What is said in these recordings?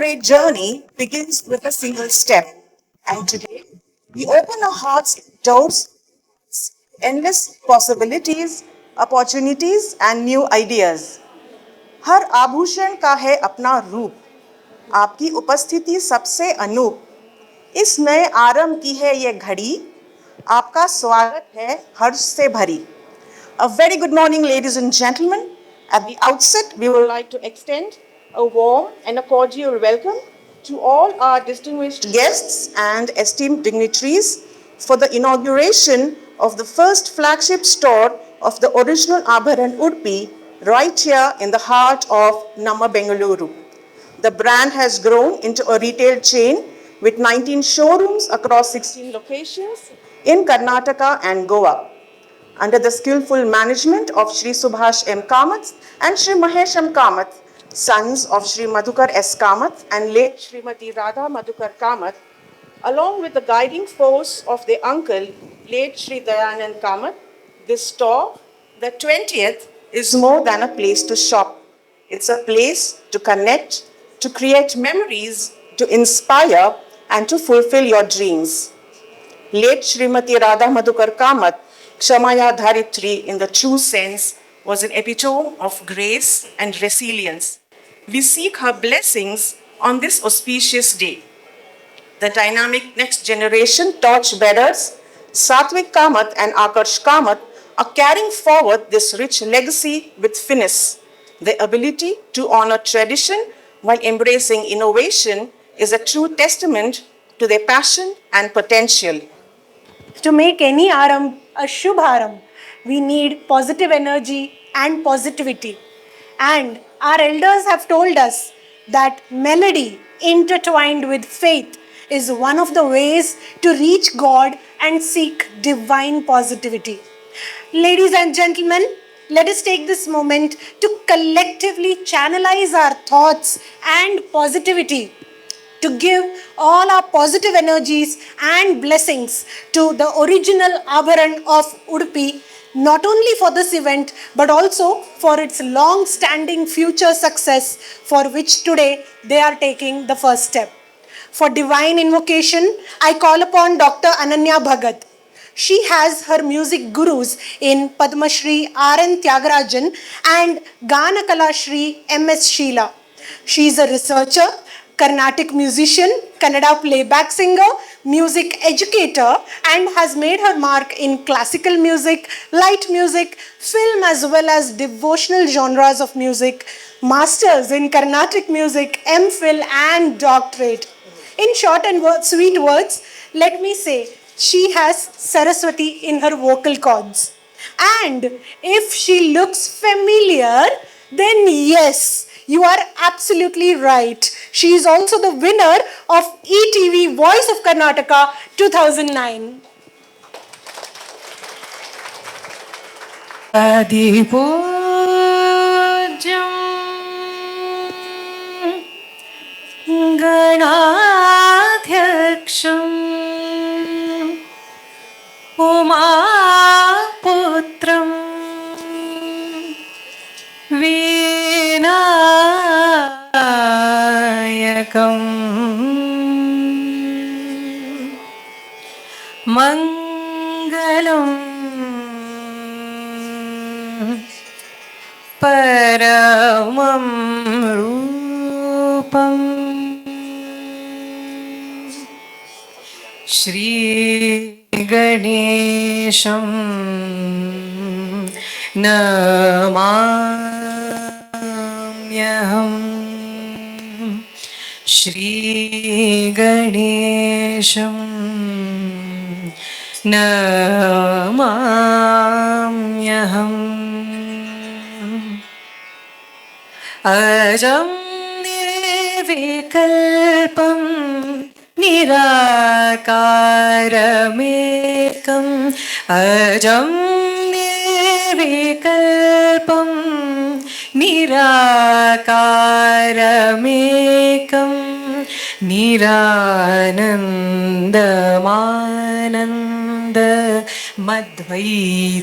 great journey begins with a single step. And today, we open our hearts, doors, endless possibilities, opportunities, and new ideas. हर आभूषण का है अपना रूप, आपकी उपस्थिति सबसे अनूप। इस नए आरंभ की है ये घड़ी, आपका स्वागत है हर्ष से भरी। A very good morning, ladies and gentlemen. At the outset, we would like to extend a warm and a cordial welcome to all our distinguished guests and esteemed dignitaries for the inauguration of the first flagship store of the original ABHARAN Udupi right here in the heart of Namma Bengaluru. The brand has grown into a retail chain with 19 showrooms across 16 locations in Karnataka and Goa. Under the skillful management of Shri Subhash M. Kamath and Shri Mahesh M. Kamath, sons of Shri Madhukar S. Kamath and late Shrimati Radha Madhukar Kamath, along with the guiding force of their uncle, late Shri Dayanand Kamath, this store, the 20th, is more than a place to shop. It's a place to connect, to create memories, to inspire, and to fulfill your dreams. Late Shrimati Radha Madhukar Kamath, Kshamaya Dharitri in the true sense, was an epitome of grace and resilience. We seek her blessings on this auspicious day. The dynamic next generation torch bearers, Satvik Kamath and Akarsh Kamath, are carrying forward this rich legacy with finesse. The ability to honor tradition while embracing innovation is a true testament to their passion and potential. To make any aram a Shubh Aram, we need positive energy and positivity. And our elders have told us that melody intertwined with faith is one of the ways to reach God and seek divine positivity. Ladies and gentlemen, let us take this moment to collectively channelize our thoughts and positivity to give all our positive energies and blessings to the original Abharan of Udupi, not only for this event, but also for its long-standing future success, for which today they are taking the first step. For divine invocation, I call upon Dr. Ananya Bhagat. She has her music gurus in Padma Shri R.N. Tyagarajan and Ganakala Shri M.S. Sheila. She is a researcher, Carnatic musician, Kannada playback singer, music educator, and has made her mark in classical music, light music, film, as well as devotional genres of music, masters in Carnatic music, MPhil, and doctorate. In short and sweet words, let me say, she has Saraswati in her vocal cords. And if she looks familiar, then yes, you are absolutely right. She is also the winner of ETV Voice of Karnataka 2009. Ganadhyaksham Umaputram Vinayakam Mangalam Paramam Rupam Shri Ganesham Namamyaham Shri Ganesham Namamyaham Ajam Nirvikalpam Nirakaramekam Ajam Nirvikalpam Nirakaramekam Niranandamananda मद्वैतरूपं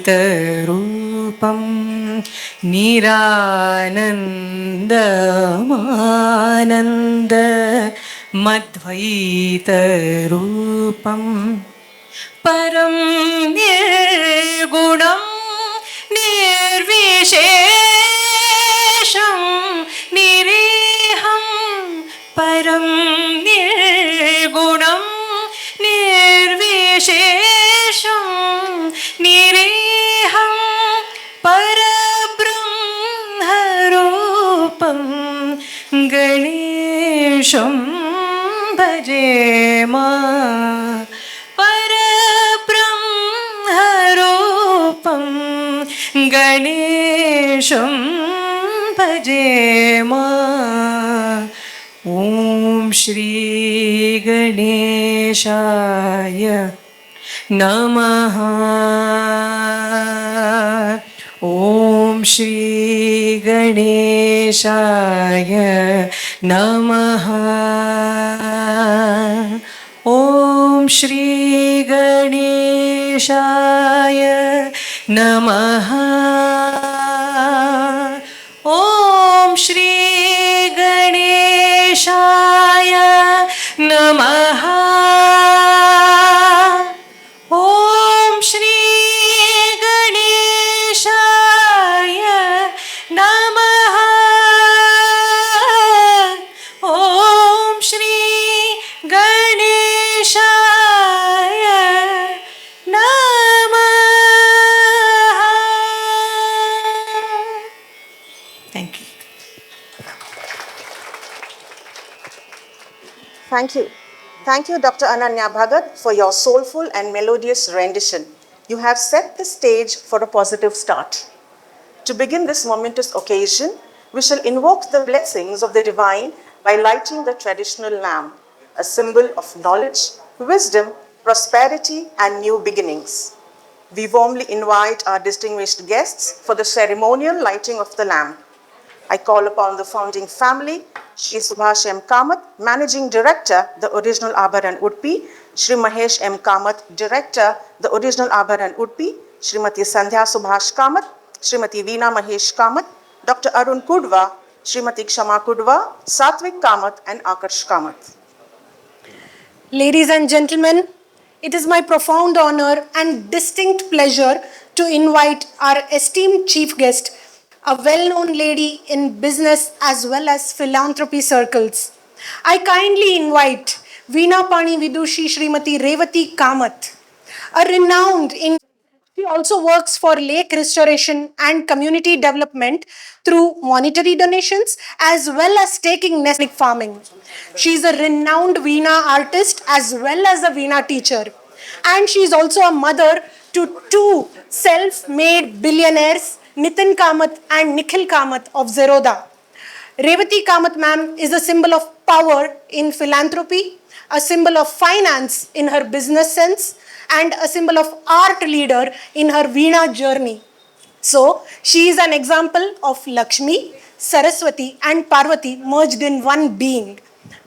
निरानन्दमानन्द मद्वैतरूपं परं निर्गुणं निर्विशेषं निरेहं परं निर्गुणं निर्विशेषं निरेहं परब्रह्मरूपं गणेशं भजेमा परब्रह्मरूपं गणेशं भजेमा ॐ श्री गणेशाय नमः ॐ श्री गणेशाय नमः ॐ श्री गणेशाय नमः ॐ श्री गणेशाय नमः ॐ श्री गणेशाय नमः ॐ श्री गणेशाय नमः. Thank you. Thank you. Thank you, Dr. Ananya Bhagat, for your soulful and melodious rendition. You have set the stage for a positive start. To begin this momentous occasion, we shall invoke the blessings of the divine by lighting the traditional lamp, a symbol of knowledge, wisdom, prosperity, and new beginnings. We warmly invite our distinguished guests for the ceremonial lighting of the lamp. I call upon the founding family, Shri Subhash M. Kamath, Managing Director, the original ABHARAN UDUPI, Shri Mahesh M. Kamath, Director, the original ABHARAN UDUPI, Shrimati Sandhya Subhash Kamath, Shrimati Veena Mahesh Kamath, Dr. Arun Kudwa, Shrimati Kshama Kudwa, Satvik Kamath, and Akarsh Kamath. Ladies and gentlemen, it is my profound honor and distinct pleasure to invite our esteemed chief guest, a well-known lady in business as well as philanthropy circles. I kindly invite Veena Pani Vidushi Srimati Revati Kamath, a renowned in. She also works for lake restoration and community development through monetary donations as well as taking nesting farming. She is a renowned Veena artist as well as a Veena teacher. And she is also a mother to two self-made billionaires, Nitin Kamath and Nikhil Kamath of Zerodha. Revati Kamath ma'am is a symbol of power in philanthropy, a symbol of finance in her business sense, and a symbol of art leader in her Veena journey. So, she is an example of Lakshmi, Saraswati, and Parvati merged in one being.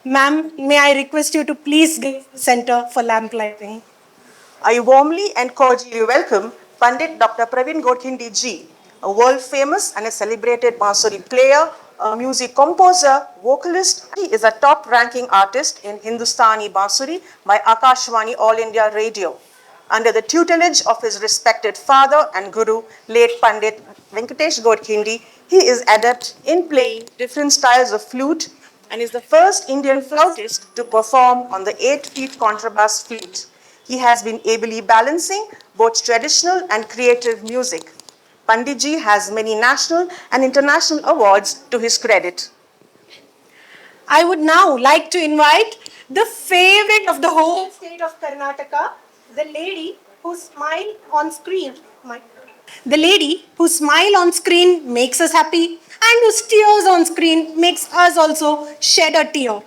Ma'am, may I request you to please give center for lamp lighting. I warmly and cordially welcome Pandit Dr. Praveen Godkhindi ji, a world-famous and a celebrated Bansuri player, a music composer, vocalist. He is a top-ranking artist in Hindustani Bansuri by Akashvani All India Radio. Under the tutelage of his respected father and guru, late Pandit Venkatesh Godkhindi, he is adept in playing different styles of flute and is the first Indian flautist to perform on the 8-feet contrabass flute. He has been ably balancing both traditional and creative music. Panditji has many national and international awards to his credit. I would now like to invite the favorite of the whole state of Karnataka, the lady whose smile on screen, the lady whose smile on screen makes us happy and whose tears on screen makes us also shed a tear.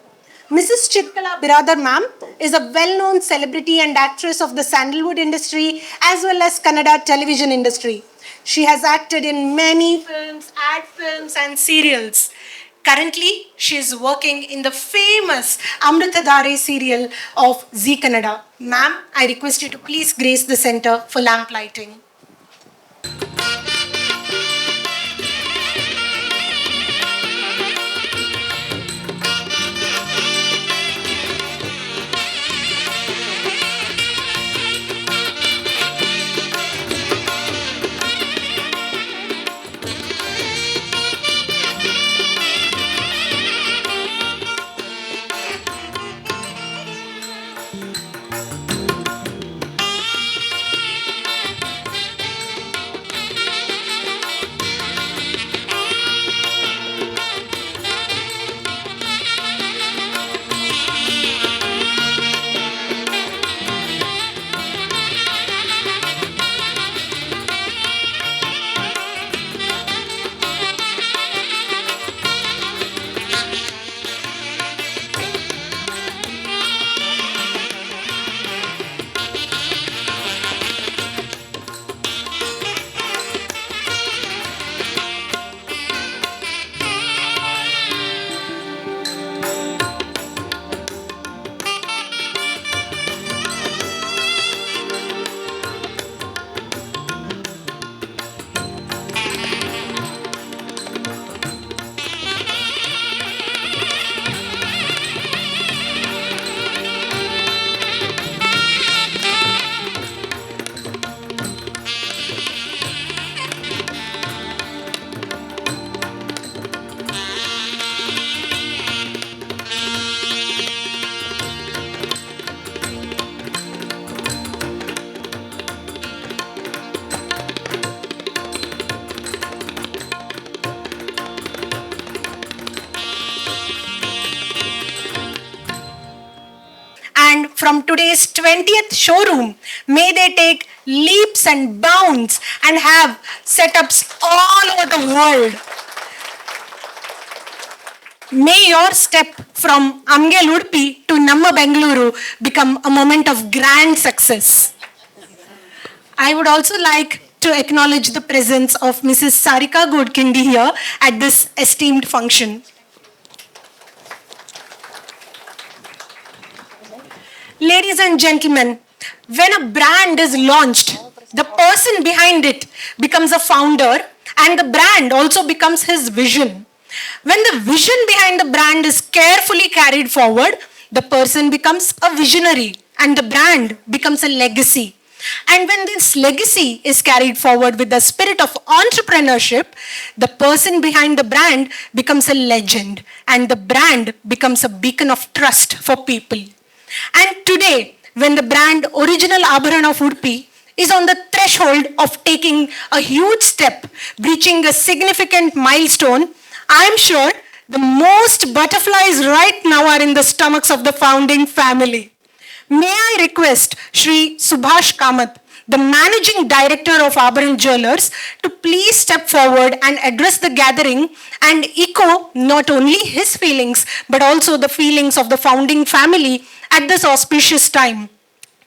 Mrs. Chitkala Biradar ma'am is a well-known celebrity and actress of the sandalwood industry as well as Kannada television industry. She has acted in many films, ad films and serials. Currently, she is working in the famous Amritadhare serial of Zee Kannada. Ma'am, I request you to please grace the center for lamp lighting. And from today's 20th showroom, may they take leaps and bounds and have setups all over the world. May your step from Ambient Udupi to Namma Bengaluru become a moment of grand success. I would also like to acknowledge the presence of Mrs. Sarika Godkindi here at this esteemed function. Ladies and gentlemen, when a brand is launched, the person behind it becomes a founder and the brand also becomes his vision. When the vision behind the brand is carefully carried forward, the person becomes a visionary and the brand becomes a legacy. And when this legacy is carried forward with the spirit of entrepreneurship, the person behind the brand becomes a legend and the brand becomes a beacon of trust for people. And today, when the brand Original ABHARAN of Udupi is on the threshold of taking a huge step, breaching a significant milestone, I am sure the most butterflies right now are in the stomachs of the founding family. May I request Shri Subhash Kamath, the Managing Director of ABHARAN Jewelers, to please step forward and address the gathering and echo not only his feelings but also the feelings of the founding family at this auspicious time.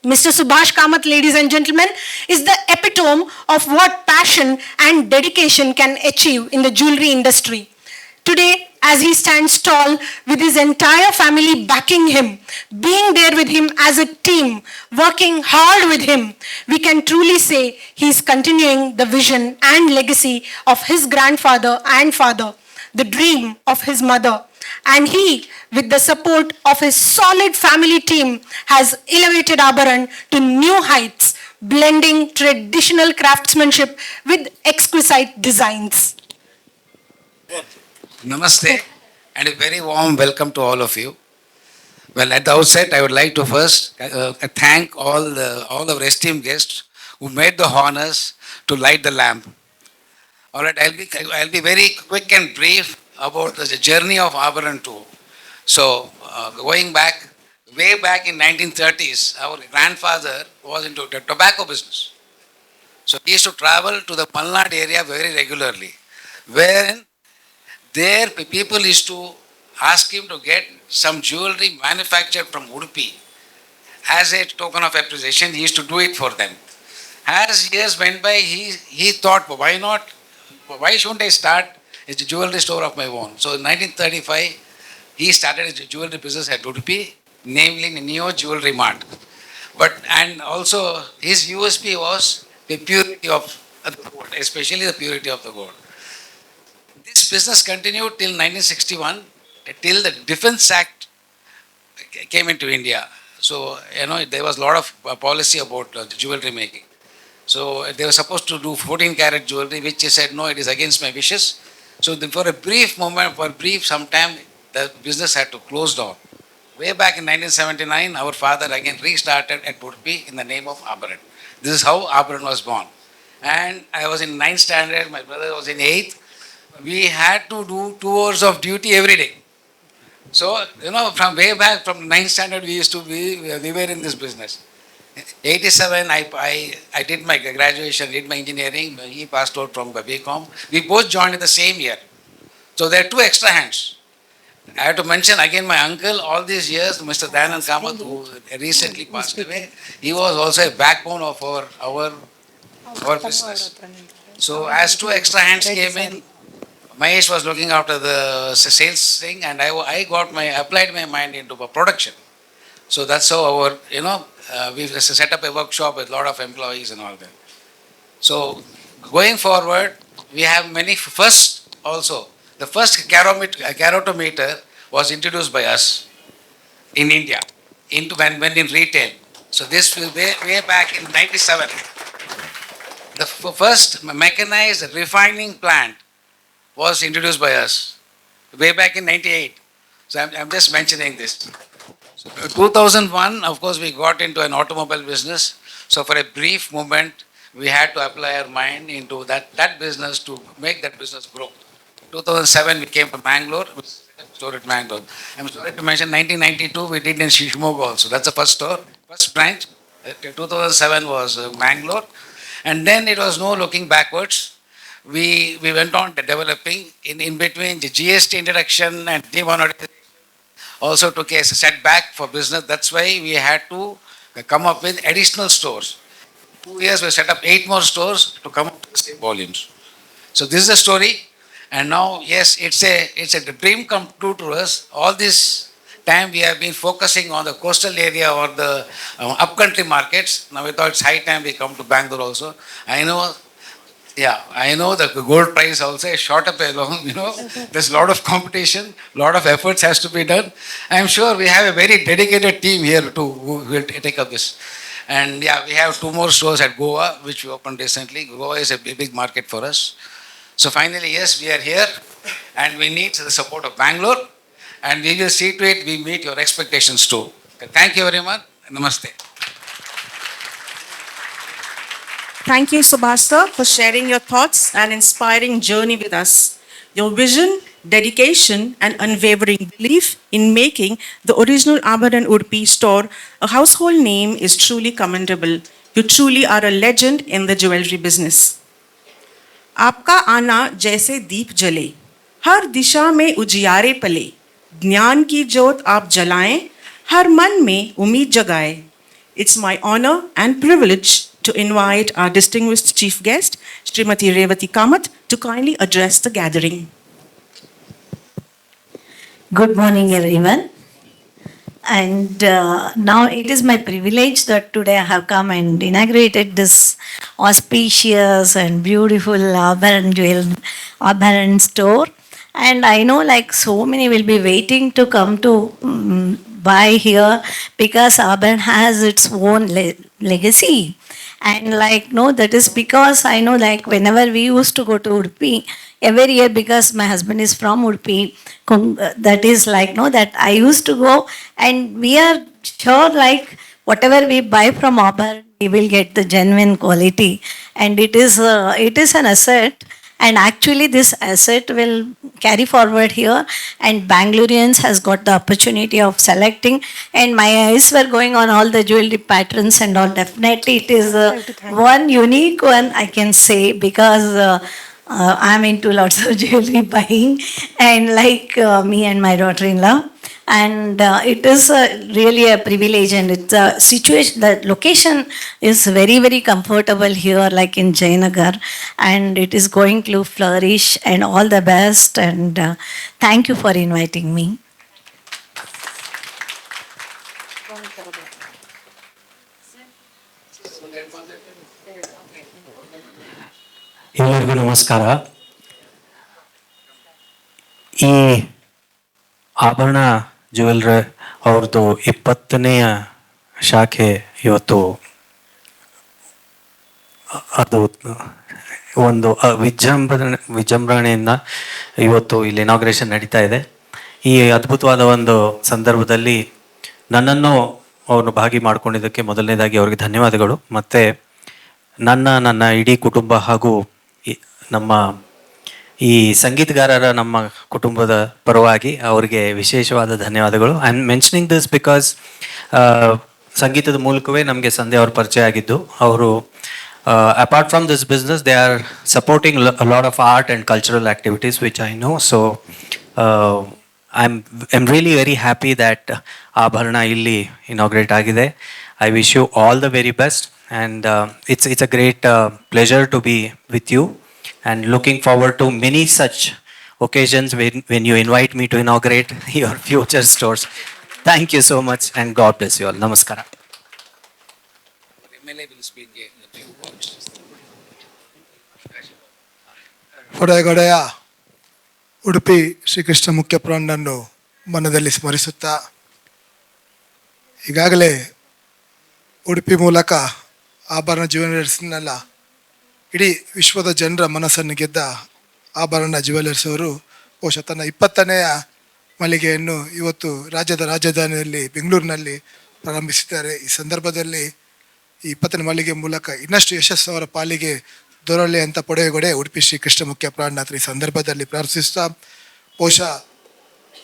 Mr. Subhash Kamath, ladies and gentlemen, is the epitome of what passion and dedication can achieve in the jewelry industry. Today, as he stands tall with his entire family backing him, being there with him as a team, working hard with him, we can truly say he is continuing the vision and legacy of his grandfather and father, the dream of his mother. And he, with the support of his solid family team, has elevated ABHARAN to new heights, blending traditional craftsmanship with exquisite designs. Namaste and a very warm welcome to all of you. Well, at the outset, I would like to first thank all our esteemed guests who made the honors to light the lamp. All right, I'll be very quick and brief about the journey of ABHARAN too. So, going back, way back in 1930s, our grandfather was into the tobacco business. So he used to travel to the Malnad area very regularly, wherein there people used to ask him to get some jewelry manufactured from Udupi. As a token of appreciation, he used to do it for them. As years went by, he thought, why not? Why shouldn't I start It's a jewelry store of my own. So in 1935, he started a jewelry business at Udupi, namely Neo Jewelry Mart. But and also his USP was the purity of the gold, especially the purity of the gold. This business continued till 1961, till the Defence Act came into India. So, there was a lot of policy about jewelry making. So, they were supposed to do 14 karat jewelry, which he said, no, it is against my wishes. So, for a brief moment, for a brief some time, the business had to close down. Way back in 1979, our father again restarted at Udupi in the name of ABHARAN. This is how ABHARAN was born. And I was in 9th standard, my brother was in 8th. We had to do 2 hours of duty every day. So, from way back, from 9th standard, we were in this business. 87, I did my graduation, did my engineering. He passed out from BCom. We both joined in the same year. So there are 2 extra hands. I have to mention again my uncle, all these years, Mr. Dayanand Kamath, who recently passed away, he was also a backbone of our business. So as 2 extra hands came in, Mahesh was looking after the sales thing, and I applied my mind into production. So that's how we set up a workshop with a lot of employees and all that. So going forward, we have many first also. The first carotometer was introduced by us in India, when in retail. So this was way back in 97. The first mechanized refining plant was introduced by us way back in 98. So I'm just mentioning this. So 2001, of course, we got into an automobile business. So for a brief moment, we had to apply our mind into that business to make that business grow. 2007, we came to Bangalore, store at Bangalore. I'm sorry to mention, 1992, we did in Shishimoga also. That's the first store, first branch. 2007 was Bangalore. And then it was no looking backwards. We went on to developing in between the GST introduction and demonetization also took a setback for business. That's why we had to come up with additional stores. 2 years we set up 8 more stores to come up with the same volumes. So this is the story. And now, yes, it's a dream come true to us. All this time we have been focusing on the coastal area or the upcountry markets. Now we thought it's high time we come to Bangalore also. I know the gold price also is shot up along, there's a lot of competition, a lot of efforts has to be done. I'm sure we have a very dedicated team here too who will take up this. And we have 2 more stores at Goa, which we opened recently. Goa is a big market for us. So finally, yes, we are here and we need the support of Bangalore and we will see to it we meet your expectations too. Thank you very much. Namaste. Thank you, Subhash sir, for sharing your thoughts and inspiring journey with us. Your vision, dedication, and unwavering belief in making the original ABHARAN Udupi store a household name is truly commendable. You truly are a legend in the jewelry business. आपका आना जैसे दीप जले, हर दिशा में उजियारे पले, ज्ञान की ज्योत आप जलाएं, हर मन में उम्मीद जगाए. It's my honor and privilege to invite our distinguished chief guest, Srimati Revati Kamath, to kindly address the gathering. Good morning, everyone. And now it is my privilege that today I have come and inaugurated this auspicious and beautiful ABHARAN store. And I know like so many will be waiting to come to buy here because ABHARAN has its own legacy. And like, no, that is because I know like whenever we used to go to Udupi, every year because my husband is from Udupi, that is like, no, that I used to go and we are sure like whatever we buy from ABHARAN, we will get the genuine quality. And it is an asset. And actually this asset will carry forward here and Bangaloreans has got the opportunity of selecting and my eyes were going on all the jewelry patterns and all. Definitely it is one unique one I can say because I'm into lots of jewelry buying and like me and my daughter-in-law. and it is really a privilege, and it's a situation, the location is very very comfortable here, like in Jayanagar, and it is going to flourish, and all the best, and thank you for inviting me. ಎಲ್ಲರಿಗೂ ನಮಸ್ಕಾರ. ಈ ಆಭರಣ jewellery ಅವ್ರದ್ದು 20ನೇಯ ಶಾಖೆ ಇವತ್ತು ಅದು ಒಂದು ವಿಜೃಂಭಣೆಯಿಂದ ಇವತ್ತು ಇಲ್ಲಿ ಇನಾಗ್ರೇಷನ್ ನಡೀತಾ ಇದೆ. ಈ ಅದ್ಭುತವಾದ ಒಂದು ಸಂದರ್ಭದಲ್ಲಿ ನನ್ನನ್ನು ಅವರು ಭಾಗಿ ಮಾಡ್ಕೊಂಡಿದ್ದಕ್ಕೆ ಮೊದಲನೇದಾಗಿ ಅವರಿಗೆ ಧನ್ಯವಾದಗಳು. ಮತ್ತು ನನ್ನ ಇಡೀ ಕುಟುಂಬ ಹಾಗೂ ನಮ್ಮ ಈ ಸಂಗೀತಗಾರರ ನಮ್ಮ ಕುಟುಂಬದ ಪರವಾಗಿ ಅವರಿಗೆ ವಿಶೇಷವಾದ ಧನ್ಯವಾದಗಳು. I am mentioning this because ಸಂಗೀತದ ಮೂಲಕವೇ ನಮಗೆ ಸಂಧ್ಯಾ ಅವ್ರ ಪರಿಚಯ ಆಗಿದ್ದು. ಅವರು apart from this business they are supporting lot of art and cultural activities which I know. So I am really very happy that Abharana ಇಲ್ಲಿ ಇನಾಗ್ರೇಟ್ ಆಗಿದೆ. I wish you all the very best, and it's a great pleasure to be with you, and looking forward to many such occasions when you invite me to inaugurate your future stores. Thank you so much, and God bless you all. Namaskara. MLA will speak a few words. ಒಡೆಯ ಉಡುಪಿ ಶ್ರೀಕೃಷ್ಣ ಮುಖ್ಯ ಪ್ರಾಣನನ್ನು ಮನದಲ್ಲಿ ಸ್ಮರಿಸುತ್ತಾ, ಈಗಾಗಲೇ ಉಡುಪಿ ಮೂಲಕ ಆಭರಣ ಜ್ಯುವೆಲರ್ಸ್ನೆಲ್ಲ ಇಡೀ ವಿಶ್ವದ ಜನರ ಮನಸ್ಸನ್ನು ಗೆದ್ದ ಆಭರಣ ಜ್ಯುವೆಲರ್ಸ್ ಅವರು ಬಹುಶಃ ತನ್ನ 20ನೇಯ ಮಳಿಗೆಯನ್ನು ಇವತ್ತು ರಾಜ್ಯದ ರಾಜಧಾನಿಯಲ್ಲಿ ಬೆಂಗಳೂರಿನಲ್ಲಿ ಪ್ರಾರಂಭಿಸಿದ್ದಾರೆ. ಈ ಸಂದರ್ಭದಲ್ಲಿ ಈ 20ನೇ ಮಳಿಗೆ ಮೂಲಕ ಇನ್ನಷ್ಟು ಯಶಸ್ಸು ಅವರ ಪಾಲಿಗೆ ದೊರಲಿ ಅಂತ ಪೊಡೆಯಗೊಡೆ ಉಡುಪಿ ಶ್ರೀಕೃಷ್ಣ ಮುಖ್ಯ ಪ್ರಾಣನಾಥ ಈ ಸಂದರ್ಭದಲ್ಲಿ ಪ್ರಾರ್ಥಿಸ್ತಾ, ಬಹುಶಃ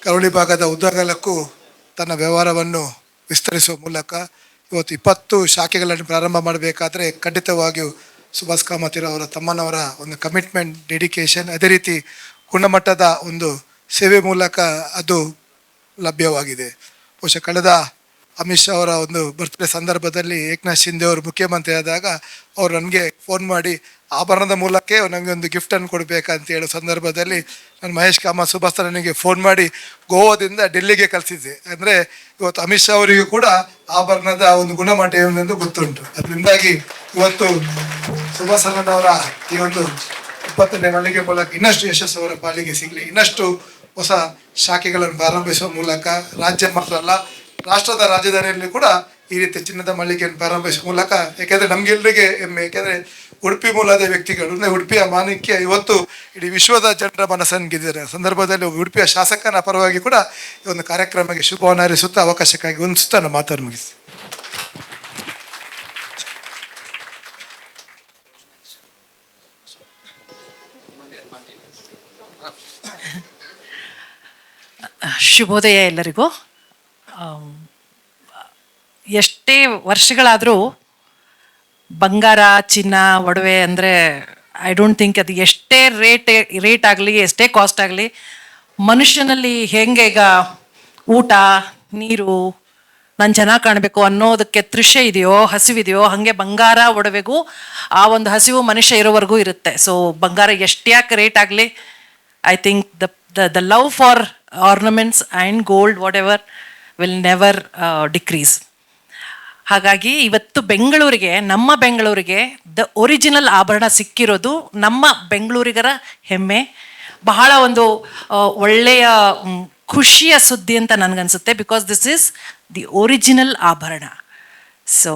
ಕರಾವಳಿ ಭಾಗದ ಉದ್ದಗಲಕ್ಕೂ ತನ್ನ ವ್ಯವಹಾರವನ್ನು ವಿಸ್ತರಿಸುವ ಮೂಲಕ ಇವತ್ತು 20 ಶಾಖೆಗಳನ್ನು ಪ್ರಾರಂಭ ಮಾಡಬೇಕಾದ್ರೆ ಖಂಡಿತವಾಗಿಯೂ ಸುಭಾಷ್ ಕಾಮತಿರ ಅವರ ತಮ್ಮನವರ ಒಂದು ಕಮಿಟ್ಮೆಂಟ್, ಡೆಡಿಕೇಶನ್, ಅದೇ ರೀತಿ ಗುಣಮಟ್ಟದ ಒಂದು ಸೇವೆ ಮೂಲಕ ಅದು ಲಭ್ಯವಾಗಿದೆ. ಬಹುಶಃ ಕಳೆದ ಅಮಿತ್ ಶಾ ಅವರ ಒಂದು ಬರ್ತ್ಡೇ ಸಂದರ್ಭದಲ್ಲಿ ಏಕನಾಥ್ ಶಿಂದೆ ಅವರು ಮುಖ್ಯಮಂತ್ರಿ ಆದಾಗ ಅವರು ನನಗೆ ಫೋನ್ ಮಾಡಿ ಆಭರಣದ ಮೂಲಕ ನನಗೆ ಒಂದು ಗಿಫ್ಟನ್ನು ಕೊಡಬೇಕಂತ ಹೇಳೋ ಸಂದರ್ಭದಲ್ಲಿ ನಾನು ಮಹೇಶ್ ಕಾಮತ್ ಸುಭಾಷ್ ನನಗೆ ಫೋನ್ ಮಾಡಿ ಗೋವಾದಿಂದ ಡೆಲ್ಲಿಗೆ ಕಳಿಸಿದ್ದೆ. ಅಂದರೆ ಇವತ್ತು ಅಮಿತ್ ಶಾ ಅವರಿಗೂ ಕೂಡ ಆಭರಣದ ಒಂದು ಗುಣಮಟ್ಟ ಏನೆಂದು ಗೊತ್ತುಂಟು. ಅದರಿಂದಾಗಿ ಇವತ್ತು ಸುಭಾಷ್ ಅವರ ಈ ಒಂದು 20ನೇ ಮಳಿಗೆ ಮೂಲಕ ಇನ್ನಷ್ಟು ಯಶಸ್ಸು ಅವರ ಪಾಲಿಗೆ ಸಿಗಲಿ, ಇನ್ನಷ್ಟು ಹೊಸ ಶಾಖೆಗಳನ್ನು ಪ್ರಾರಂಭಿಸುವ ಮೂಲಕ ರಾಜ್ಯ ಮಾತ್ರ ಅಲ್ಲ ರಾಷ್ಟ್ರದ ರಾಜಧಾನಿಯಲ್ಲಿ ಕೂಡ ಈ ರೀತಿ ಚಿನ್ನದ ಮಳಿಗೆಯನ್ನು ಪ್ರಾರಂಭಿಸುವ ಮೂಲಕ, ಯಾಕೆಂದರೆ ನಮಗೆಲ್ಲರಿಗೆ ಹೆಮ್ಮೆ. ಯಾಕೆಂದರೆ ಉಡುಪಿ ಮೂಲದ ವ್ಯಕ್ತಿಗಳು ಅಂದರೆ ಉಡುಪಿಯ ಮಾಣಿಕ್ಯ ಇವತ್ತು ಇಡೀ ವಿಶ್ವದ ಜನರ ಮನಸ್ಸನ್ನು ಗೆದ್ದಿದ್ದಾರೆ. ಸಂದರ್ಭದಲ್ಲಿ ಉಡುಪಿಯ ಶಾಸಕನ ಪರವಾಗಿ ಕೂಡ ಈ ಒಂದು ಕಾರ್ಯಕ್ರಮಕ್ಕೆ ಶುಭವನ್ನು ಹಾರೈಸುತ್ತಾ ಅವಕಾಶಕ್ಕಾಗಿ ಹೊಂದಿಸುತ್ತಾ ನಾನು ಮಾತನ್ನು ಮುಗಿಸಿ. ಶುಭೋದಯ ಎಲ್ಲರಿಗೂ. ಎಷ್ಟೇ ವರ್ಷಗಳಾದರೂ ಬಂಗಾರ, ಚಿನ್ನ, ಒಡವೆ ಅಂದರೆ ಐ ಡೋಂಟ್ ಥಿಂಕ್ ಅದು ಎಷ್ಟೇ ರೇಟ್ ಆಗಲಿ, ಎಷ್ಟೇ ಕಾಸ್ಟ್ ಆಗಲಿ, ಮನುಷ್ಯನಲ್ಲಿ ಹೆಂಗೆ ಈಗ ಊಟ, ನೀರು, ನಾನು ಚೆನ್ನಾಗಿ ಕಾಣಬೇಕು ಅನ್ನೋದಕ್ಕೆ ತೃಷೆ ಇದೆಯೋ, ಹಸಿವಿದೆಯೋ, ಹಾಗೆ ಬಂಗಾರ ಒಡವೆಗೂ ಆ ಒಂದು ಹಸಿವು ಮನುಷ್ಯ ಇರೋವರೆಗೂ ಇರುತ್ತೆ. ಸೊ ಬಂಗಾರ ಎಷ್ಟ್ಯಾಕೆ ರೇಟ್ ಆಗಲಿ, I think the love for ornaments and gold whatever will never decrease. ಹಾಗಾಗಿ ಇವತ್ತು ಬೆಂಗಳೂರಿಗೆ, ನಮ್ಮ ಬೆಂಗಳೂರಿಗೆ ದ ಒರಿಜಿನಲ್ ಆಭರಣ ಸಿಕ್ಕಿರೋದು ನಮ್ಮ ಬೆಂಗಳೂರಿಗರ ಹೆಮ್ಮೆ. ಬಹಳ ಒಂದು ಒಳ್ಳೆಯ ಖುಷಿಯ ಸುದ್ದಿ ಅಂತ ನನಗನ್ಸುತ್ತೆ. Because this is the original ಆಭರಣ. ಸೊ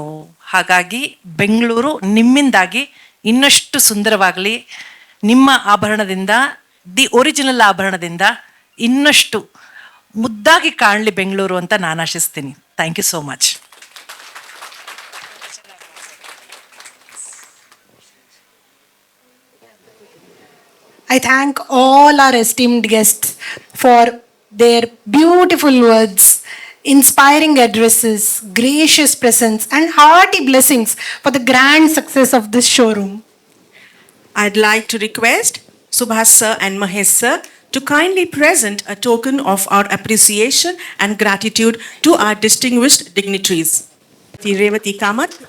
ಹಾಗಾಗಿ ಬೆಂಗಳೂರು ನಿಮ್ಮಿಂದಾಗಿ ಇನ್ನಷ್ಟು ಸುಂದರವಾಗಲಿ, ನಿಮ್ಮ ಆಭರಣದಿಂದ, ದಿ ಒರಿಜಿನಲ್ ಆಭರಣದಿಂದ ಇನ್ನಷ್ಟು ಮುದ್ದಾಗಿ ಕಾಣಲಿ ಬೆಂಗಳೂರು ಅಂತ ನಾನು ಆಶಿಸ್ತೀನಿ. Thank you so much. I thank all our esteemed guests for their beautiful words, inspiring addresses, gracious presence, and hearty blessings for the grand success of this showroom. I'd like to request Subhas sir and Mahesh sir to kindly present a token of our appreciation and gratitude to our distinguished dignitaries. Revati Kamath.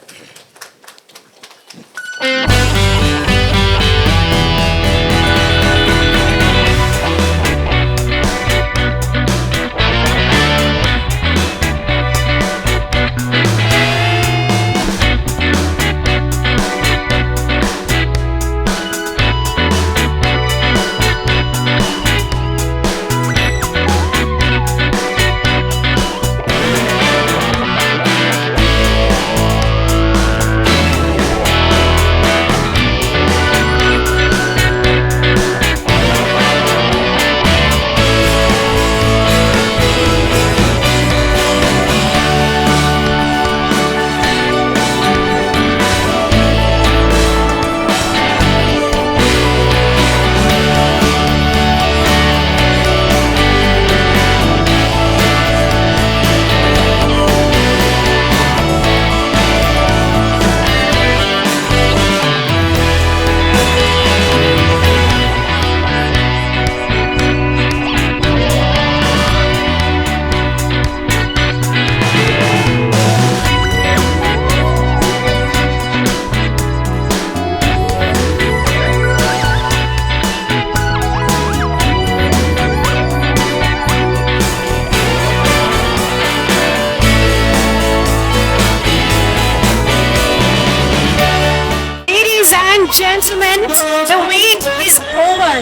Gentlemen, the wait is over.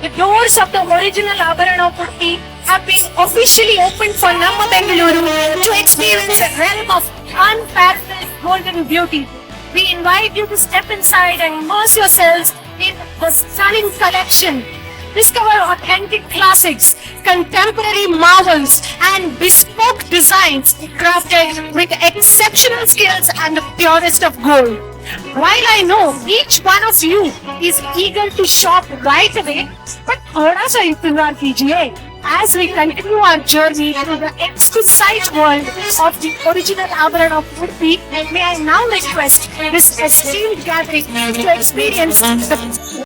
The doors of the original Abharan Uduppi have been officially opened for Namma Bengaluru to experience a realm of unparalleled golden beauty. We invite you to step inside and immerse yourselves in the stunning collection. Discover authentic classics, contemporary marvels, and bespoke designs crafted with exceptional skills and the purest of gold. While I know each one of you is eager to shop right away, but thoda sa इंतजार कीजिए as we continue our journey through the exquisite world of the original Abharan of Uduppi. May I now request this esteemed gathering to experience the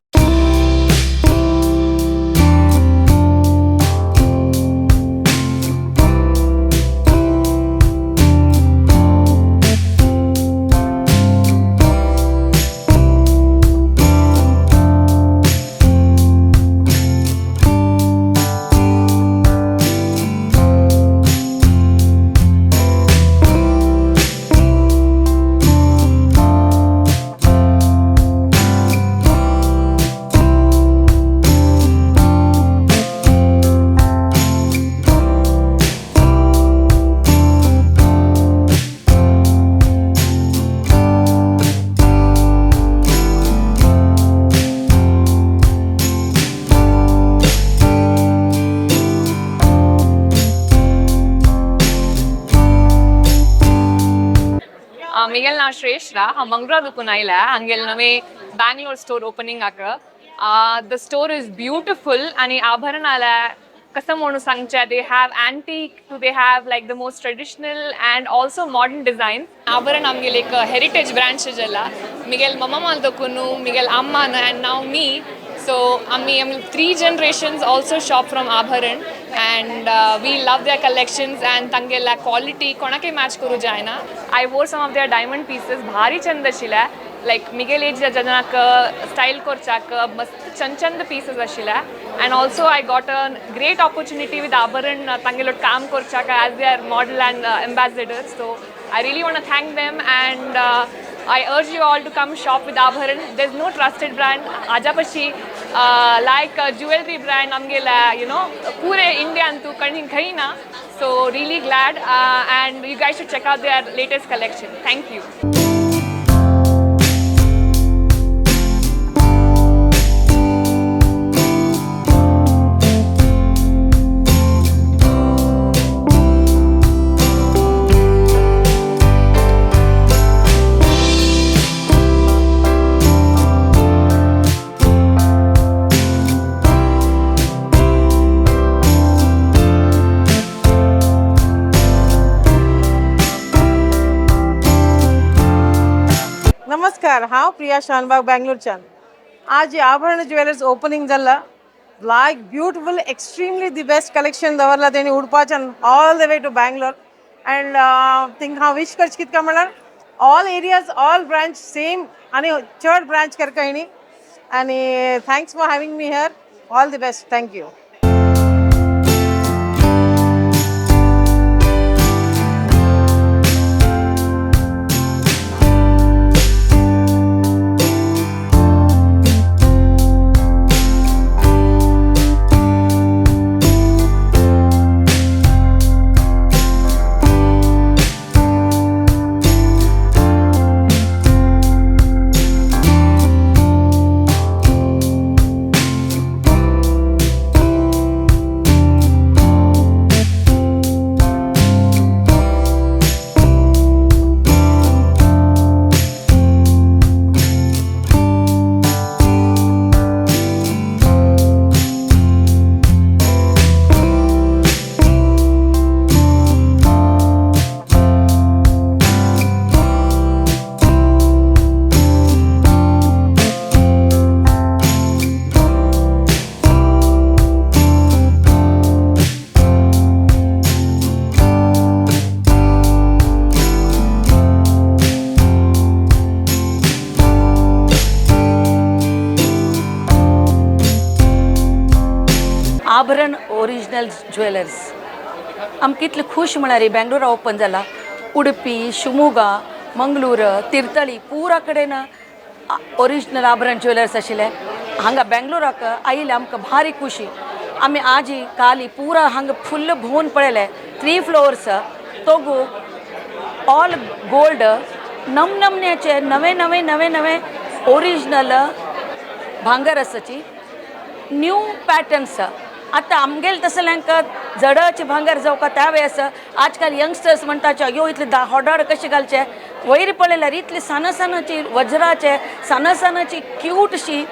Miguel na Shreshra, Mangra Dukunaila, Angel Name Bangalore store opening aka. The store is beautiful and Abharanala Kasamonu Sangcha, they have antique, they have like the most traditional and also modern design. Abharan namge like a heritage branch jalla. Miguel Mama Maldokunu, Miguel Amma and now me. So, 3 generations also shop from Abharan and we love their collections and tangela quality konake match kuru jaina. I wore some of their diamond pieces, bhari chanda shila, like Miguel age janaka style korchaka, mast chand pieces ashila. And also I got a great opportunity with Abharan tangelot kam korchaka as their model and ambassador. So, I really want to thank them and I urge you all to come shop with Abharan. There's no trusted brand. Ajapashi, like a jewelry brand, namgela, you know, pure India antu kaina. So really glad and you guys should check out their latest collection. Thank you. नमस्कार, हांव प्रिया शानबाग बेंगलोरच्यान. आज हे आभरण jewellers opening जाल्ला. like beautiful, extremely the best collection davarla teni Udupachan all the way to Bangalore. And think how which karch kit kamalar all areas, all branch same ani third branch karkaini. And thanks for having me here. All the best. Thank you. Abharan original jewellers आमकां कितले खुश म्हळ्यार बेंगलोरा open जाला उडुपी शिवमोगा मंगळूर तीर्थळी पुरा कडेन original आभरण jewellers आशिल्ले हांगा बेंगलोराक आयिल्ले आमकां भारी खुशी आमी आजी काली पुरा हांगा फुल्ल भोवन पळयले 3 फ्लोर्स तोगू ऑल गोल्ड नमनमण्याचे नवे नवे नवे नवे ओरिजिनल भांगर आसाची न्यू पॅटर्न्स आतां आमगेले तसल्यांक जडाचे भांगर जावका त्या वेळेस आजकाल यंगस्टर्स म्हणटाचे अयो इतले होडाड कशे घालचे वयर पळयल्यार इतली सानाची वज्राचे सानाची क्यूटशी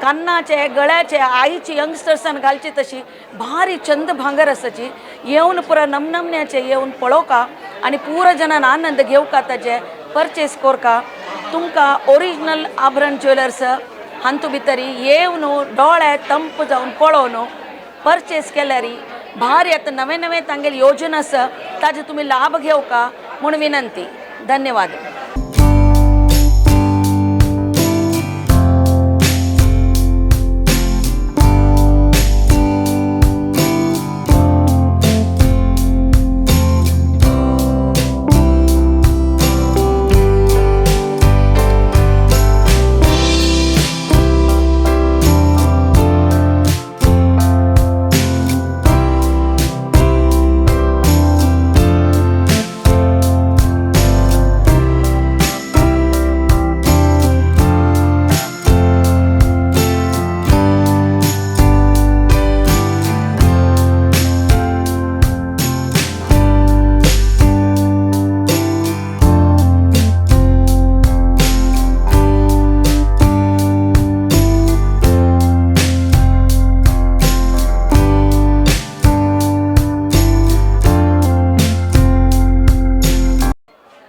कान्नाचे गळ्याचे आईची यंगस्टर्सान घालची तशी भारी चंद भांगर आसाची येवन पुरा नमनमण्याचे येवन पळोवका आनी पुरा जनान आनंद घेवका ताजे परचेस कोरका तुमकां ओरिजिनल आभरण ज्वेलर्स हांतू भितरी येवन डोळे तंप जावन पळोवन परचेस केल्यारी भारी आतां नवे नवे तांगेली योजना आसा ताजे तुमी लाभ घेवका म्हूण विनंती. धन्यवाद.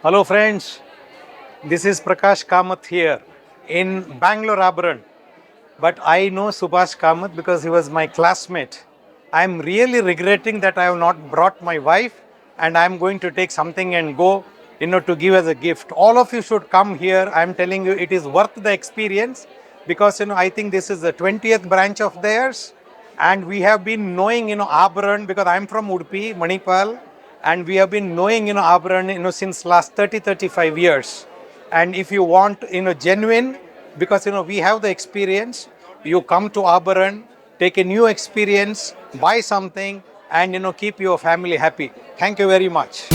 Hello friends, this is Prakash Kamath here in Bangalore Abharan, but I know Subhash Kamath because he was my classmate. I am really regretting that I have not brought my wife and I am going to take something and go, to give as a gift. All of you should come here. I am telling you it is worth the experience because I think this is the 20th branch of theirs and we have been knowing Abharan because I am from Udupi, Manipal. And we have been knowing Abharan since last 30-35 years. And if you want genuine, because we have the experience, you come to Abharan, take a new experience, buy something, and keep your family happy. Thank you very much.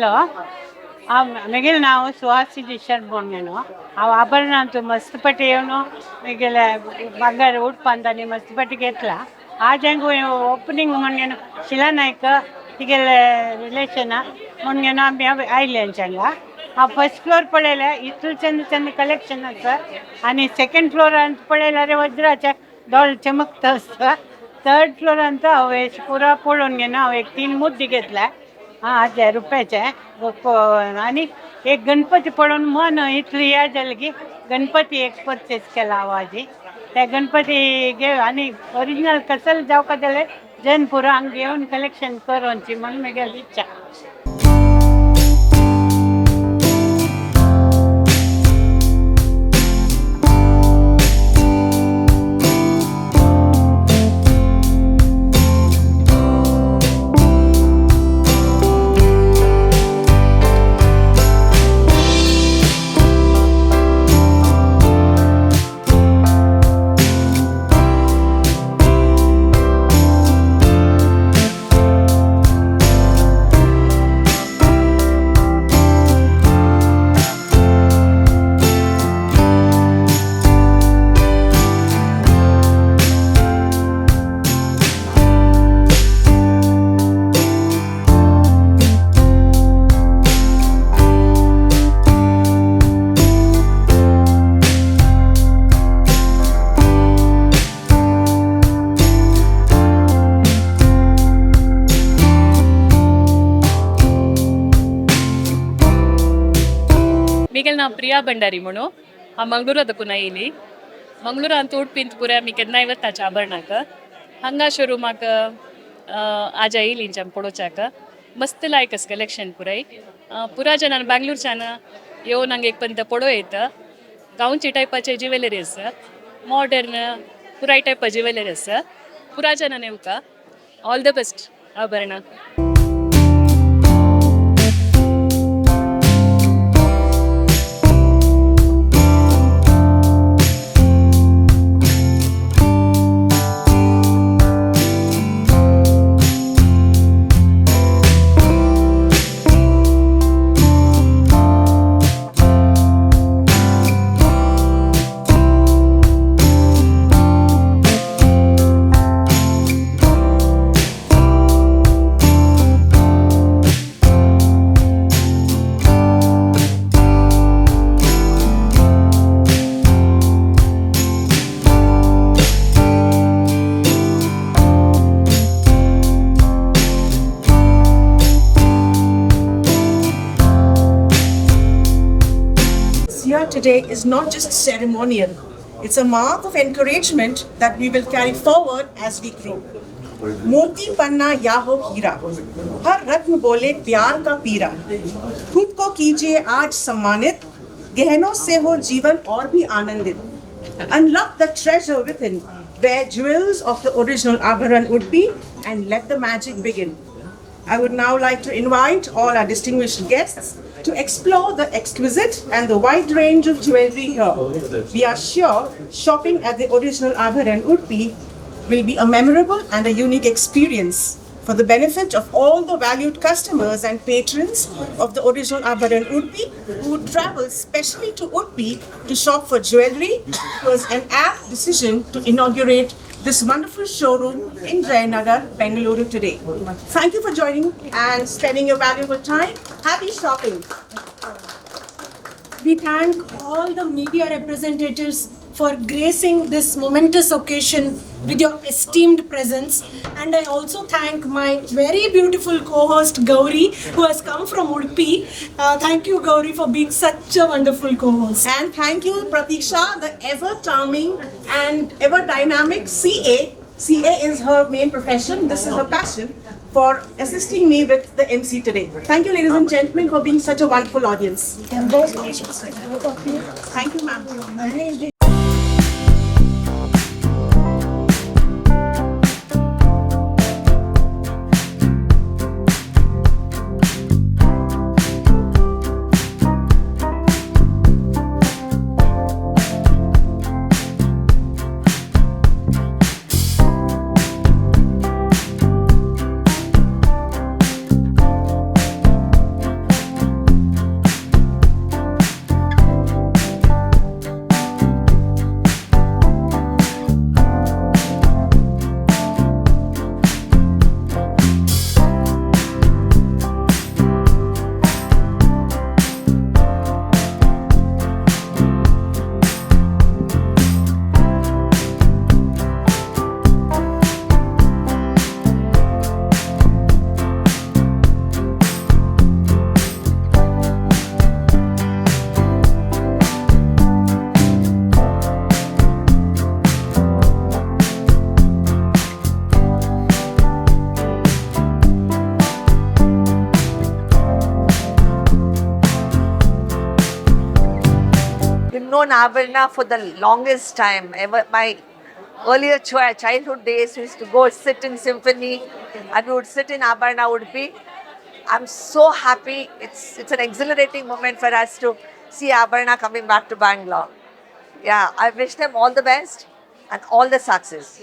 Hello हांव मेगेल नांव सुहासी दिशर बोंगेनो हांव आभरण तूं मस्तपटी येवनो मेगेले बंगार उडपांत आनी मस्तपटी घेतला आज हांवें opening म्हणून शिलानायक तिगेले रिलेशन म्हणून आमी आयले हांगा हांव फर्स्ट फ्लोर पळयलें इतलें चंद चंद कलेक्शन आसा आनी सेकेंड फ्लोरांत पळयल्यार वज्राचे दोळ चमकता आसता थर्ड फ्लोरांत हांवें पुरा पळोवन घेवन हांव एक 3 मुद्दे घेतले 1000 रुपयाचे आनी एक गणपती पळोवन मन इतली याद जाली की गणपती एक परचेस केला हांव आजी ते गणपती घे आनी ओरिजिनल कसल जावका जाल्यार जैनपुरा हांगा घेवन कलेक्शन करची म्हणून म्हगेली इच्छा. ಮಿಗೆಲ್ ನಾವು ಪ್ರಿಯಾ ಭಂಡಾರಿ म्हणू हांव मंगळूर देखून आयिल्ली मंगळूरांत उडपींत पुऱ्या मी केन्ना वताचे आभरणाक हांगा शोरूमाक आज आयिल्ली इंच्यान पळोवच्याक मस्त लायकस कलेक्शन पुराय पुरा जनान बेंगलूरच्यान येवन हांगा एक पर्यंत पळोवयत गांवची टायपाचे ज्युवेलरी आसा मॉडर्न पुराय टायपा ज्युवेलरी आसा पुरा जनान येवका ऑल द बेस्ट आभरणाक. Today is not just ceremonial, it's a mark of encouragement that we will carry forward as we grow. मोती पन्ना या हो हीरा, हर रत्न बोले प्यार का पीरा, खुद को कीजिए आज सम्मानित, गहनों से हो जीवन और भी आनंदित. Unlock the treasure within, wear jewels of the original Abharan Uduppi and let the magic begin. I would now like to invite all our distinguished guests to explore the exquisite and the wide range of jewelry here. We are sure shopping at the original Abharan Uduppi will be a memorable and a unique experience for the benefit of all the valued customers and patrons of the original Abharan Uduppi who travel specially to Uduppi to shop for jewelry. It was an apt decision to inaugurate this wonderful showroom in Jayanagar, Bengaluru today. Thank you for joining and spending your valuable time. Happy shopping. We thank all the media representatives for gracing this momentous occasion with your esteemed presence. And I also thank my very beautiful co-host Gauri, who has come from Udupi. Thank you, Gauri, for being such a wonderful co-host. And thank you, Pratiksha, the ever charming and ever dynamic CA. CA is her main profession. This is her passion for assisting me with the MC today. Thank you, ladies and gentlemen, for being such a wonderful audience. Thank you, ma'am. known Abharana for the longest time. Ever my earlier childhood days, we used to go sit in Symphony, and we would sit in Abharana Udupi. I'm so happy. It's an exhilarating moment for us to see Abharana coming back to Bangalore. Yeah, I wish them all the best and all the success.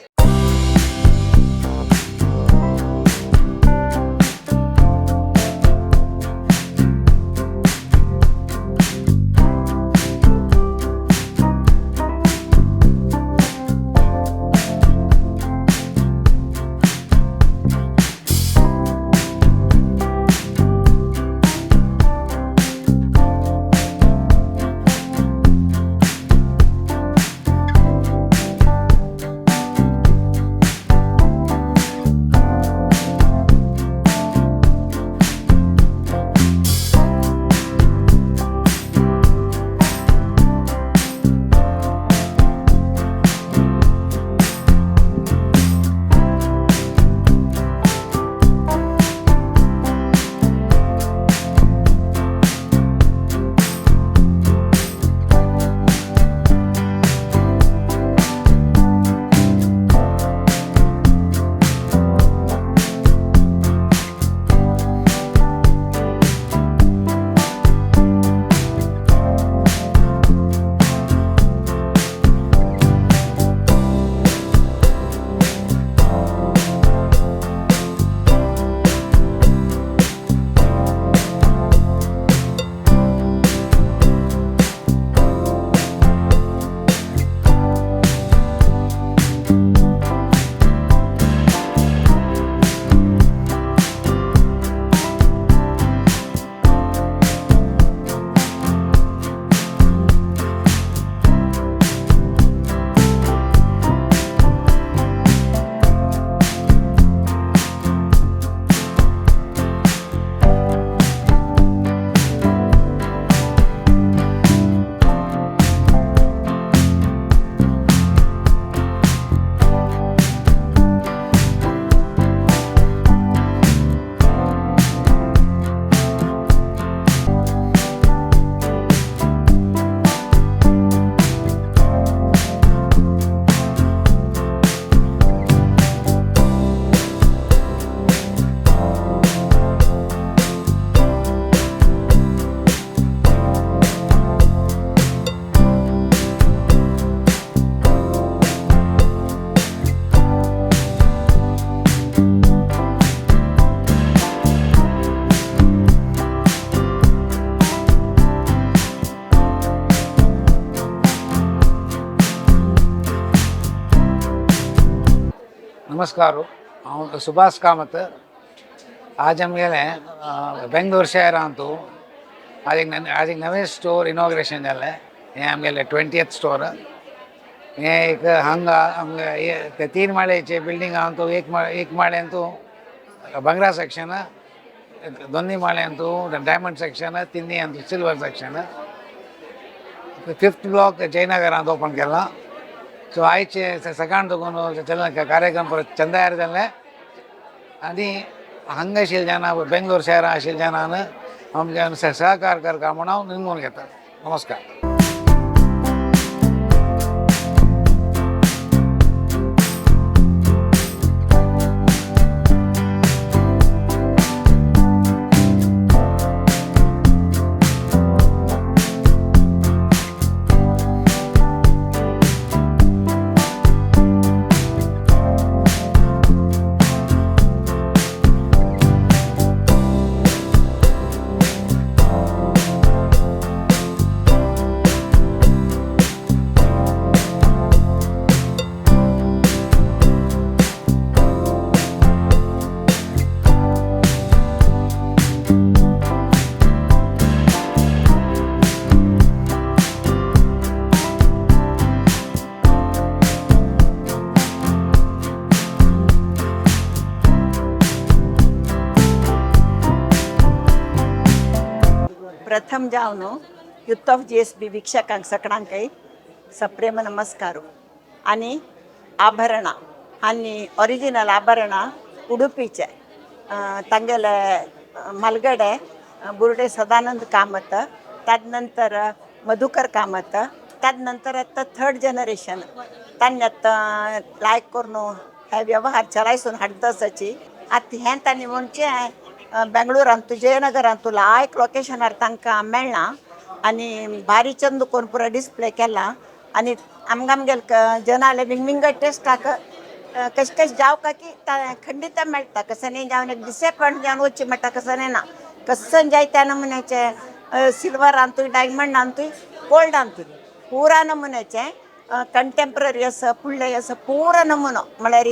नमस्कार हांव सुभाष कामत आज आमगेले बेंगलोर शहरांतू आज एक नवे store inauguration जालें हें आमगेलें 20th स्टोर हें एक हांगा आमगे 3 माळ्याचे बिल्डिंग आहा तो एक माळ्यांतू बंगरा सेक्शन 2 माळ्यांतू diamond section 3 silver section 5th block जयनगरांत ओपन केलां सो आयचे सकाळ तकून चलन कार्यक्रम परत चंदायर जाल्ले आनी हांगा आशिल्ले जाणां बेंगलोर शहरां आशिल्ले जाणांन आमच्या सहकार करता म्हूण हांव निमून घेता नमस्कार प्रथम जावन यूथ ऑफ GSB वीक्षकांक सगळ्यांकय सप्रेम नमस्कार आनी आभरणा आनी ओरिजिनल आभरणा उडुपीचे तांगेले मलगडे बुर्डे सदानंद कामत तदनंतर मधुकर कामत त्यात नंतर आता 3rd जनरेशन तान्यात लायक करून हे व्यवहार चलायसून हाडतसाची आतां हें तांणी म्हणचें बेंगळुरांतू जयनगरांतू लायक लोकेशनार तांकां मेळ्ळां आनी भारी चंद करून पुरो डिस्प्ले केला आनी आमगेल जनाले विंग टेस्टाक कशें कशें जावं की खंडित मेळटा कसं नाही जावन एक डिसएपॉयंट जावन वचचें म्हणटा कसं नाही ना कसं जाय त्या नमुन्याचें सिल्वरांतूय डायमंडांतूय गोल्डांतूय पुरा नमुन्याचें कंटेम्प्ररी असं फुडले असं पुरो नमुनो म्हळ्यार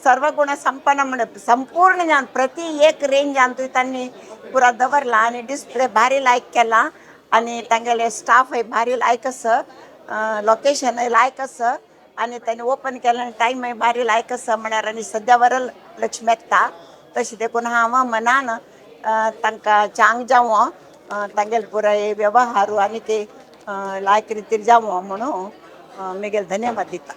सर्व गुण संपन्न म्हणून संपूर्ण ज्ञान प्रति एक रेंजांतूय तांणी पुरा दवरला आनी डिस्प्ले भारी लायक केला आनी तांगेले स्टाफय भारी लायक आसा लोकेशनय लायक आसा आनी तांणी ओपन केलें टायमय भारी लायक आसा म्हळ्यार आनी सद्या वरलक्ष्मी येता तशें देखून हांव मनान तांकां चांग जावं तांगेले पुराय वेवहारू आनी ते लायक रितीर जावं म्हणून मुगेल धन्यवाद दिता.